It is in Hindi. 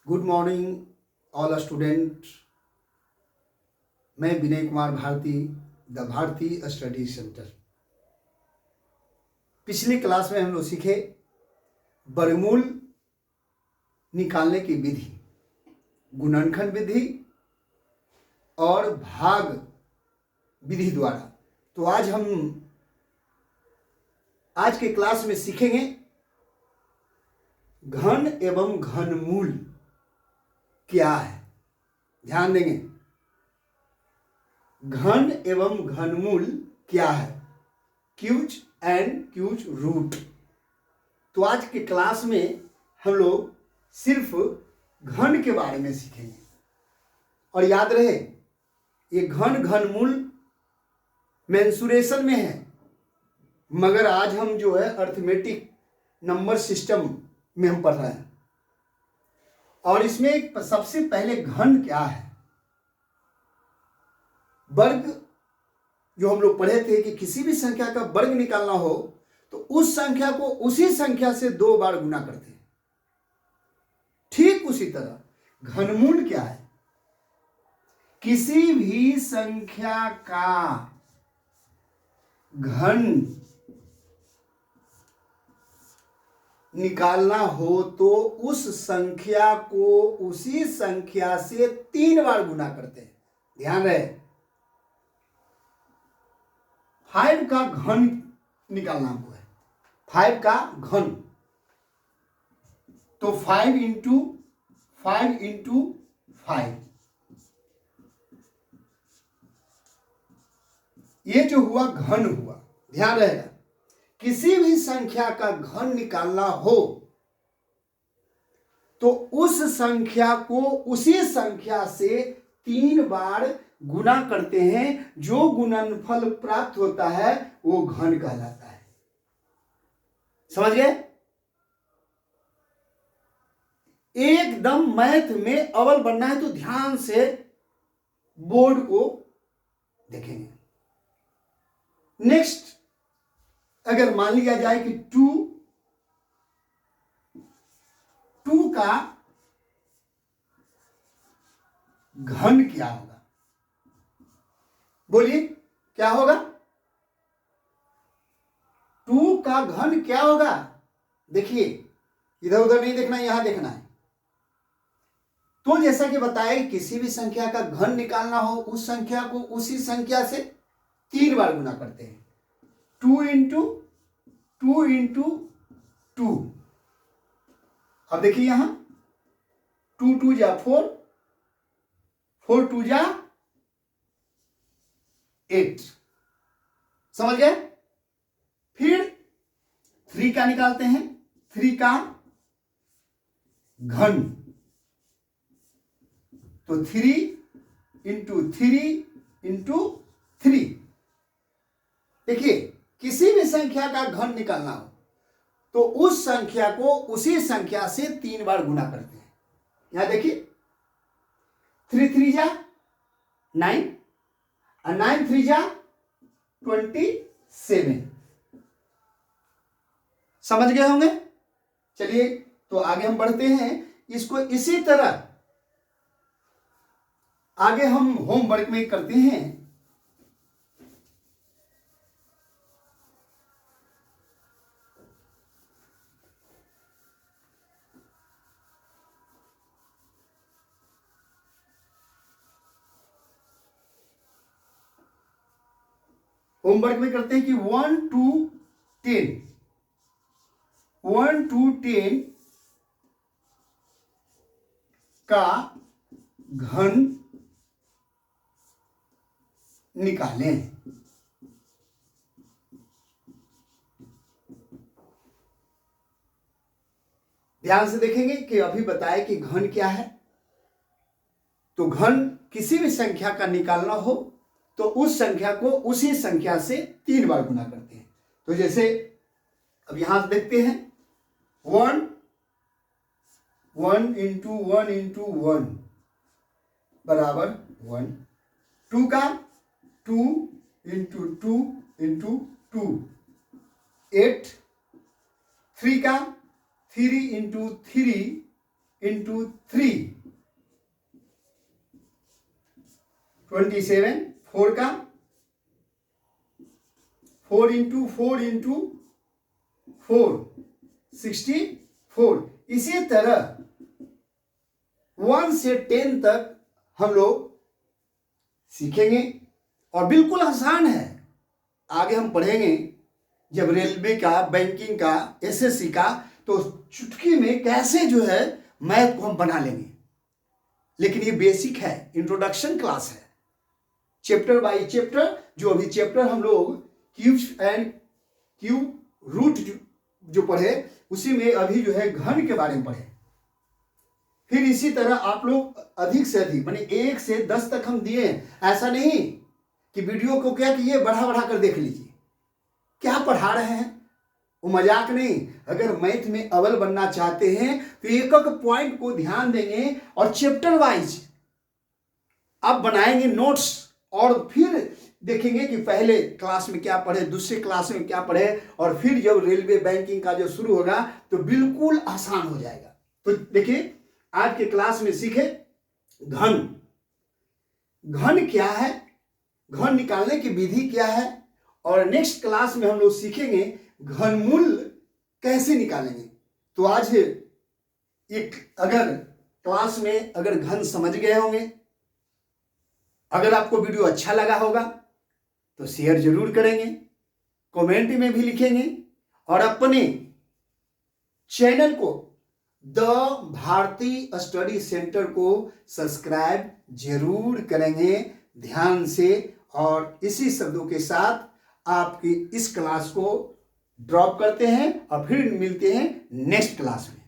Good morning all student. मैं Vinay Kumar Bharti, the Bharti study centre. पिछली क्लास में हम लोग सीखे वर्गमूल निकालने की विधि, गुणनखंड विधि और भाग विधि द्वारा। तो आज के क्लास में सीखेंगे घन एवं घनमूल क्या है। ध्यान देंगे, घन एवं घनमूल क्या है, क्यूज एंड क्यूज रूट। तो आज के क्लास में हम लोग सिर्फ घन के बारे में सीखेंगे। और याद रहे, ये घन घनमूल मेंसुरेशन में है, मगर आज हम जो है अर्थमेटिक नंबर सिस्टम में हम पढ़ रहे हैं। और इसमें सबसे पहले घन क्या है, वर्ग जो हम लोग पढ़े थे कि किसी भी संख्या का वर्ग निकालना हो तो उस संख्या को उसी संख्या से 2 बार गुना करते हैं। ठीक उसी तरह घनमूल क्या है, किसी भी संख्या का घन निकालना हो तो उस संख्या को उसी संख्या से 3 बार गुना करते हैं। ध्यान रहे, 5 का घन निकालना हमको है, 5 का घन। तो 5 इंटू 5 इंटू 5, ये जो हुआ घन हुआ। ध्यान रहेगा, किसी भी संख्या का घन निकालना हो तो उस संख्या को उसी संख्या से 3 बार गुना करते हैं। जो गुणनफल प्राप्त होता है वो घन कहलाता है। समझ गए? एकदम मैथ में अव्वल बनना है तो ध्यान से बोर्ड को देखेंगे। नेक्स्ट, अगर मान लिया जाए कि 2 का घन क्या होगा, बोलिए क्या होगा? 2 का घन क्या होगा? देखिए, इधर उधर नहीं देखना, यहां देखना है। तो जैसा कि बताया, किसी भी संख्या का घन निकालना हो उस संख्या को उसी संख्या से 3 बार गुना करते हैं। 2 इंटू 2 इंटू 2। अब देखिए यहां 2 2 जा 4, 4 2 जा 8। समझ गए? फिर 3 का निकालते हैं, 3 का घन। तो 3 इंटू 3 इंटू 3। देखिए, किसी भी संख्या का घन निकालना हो तो उस संख्या को उसी संख्या से 3 बार गुना करते हैं। यहां देखिए, 3 3 जा 9 और 9 3 जा 27। समझ गए होंगे? चलिए, तो आगे हम बढ़ते हैं। इसको इसी तरह आगे हम होमवर्क में करते हैं। होमवर्क में करते हैं कि 1 to 10, 1 to 10 का घन निकालें। ध्यान से देखेंगे कि अभी बताए कि घन क्या है। तो घन किसी भी संख्या का निकालना हो तो उस संख्या को उसी संख्या से 3 बार गुना करते हैं। तो जैसे अब यहां देखते हैं, 1 इंटू 1 इंटू 1 बराबर 1। 2 का 2 इंटू 2 इंटू 2 8। 3 का 3 इंटू 3 इंटू 3 27, 4 का 4 इंटू 4 इंटू 4 64। इसी तरह 1 से 10 तक हम लोग सीखेंगे और बिल्कुल आसान है। आगे हम पढ़ेंगे जब रेलवे का, बैंकिंग का, एसएससी का, तो चुटकी में कैसे जो है मैथ को हम बना लेंगे। लेकिन ये बेसिक है, इंट्रोडक्शन क्लास है, चैप्टर बाय चैप्टर। जो अभी चैप्टर हम लोग क्यूब एंड क्यूब रूट जो पढ़े, उसी में अभी जो है घन के बारे में पढ़े। फिर इसी तरह आप लोग अधिक से अधिक माने 1 से 10 तक हम दिए। ऐसा नहीं कि वीडियो को क्या किए बढ़ा बढ़ा कर देख लीजिए, क्या पढ़ा रहे हैं, वो मजाक नहीं। अगर मैथ में अव्वल बनना चाहते हैं तो एक एक पॉइंट को ध्यान देंगे और चैप्टर वाइज आप बनाएंगे नोट्स, और फिर देखेंगे कि पहले क्लास में क्या पढ़े, दूसरे क्लास में क्या पढ़े, और फिर जब रेलवे बैंकिंग का जो शुरू होगा तो बिल्कुल आसान हो जाएगा। तो देखिए आज के क्लास में सीखे घन। घन क्या है, घन निकालने की विधि क्या है, और नेक्स्ट क्लास में हम लोग सीखेंगे घनमूल कैसे निकालेंगे। तो आज एक अगर क्लास में अगर घन समझ गए होंगे, अगर आपको वीडियो अच्छा लगा होगा तो शेयर जरूर करेंगे, कमेंट में भी लिखेंगे, और अपने चैनल को द भारती स्टडी सेंटर को सब्सक्राइब जरूर करेंगे ध्यान से। और इसी शब्दों के साथ आपकी इस क्लास को ड्रॉप करते हैं और फिर मिलते हैं नेक्स्ट क्लास में।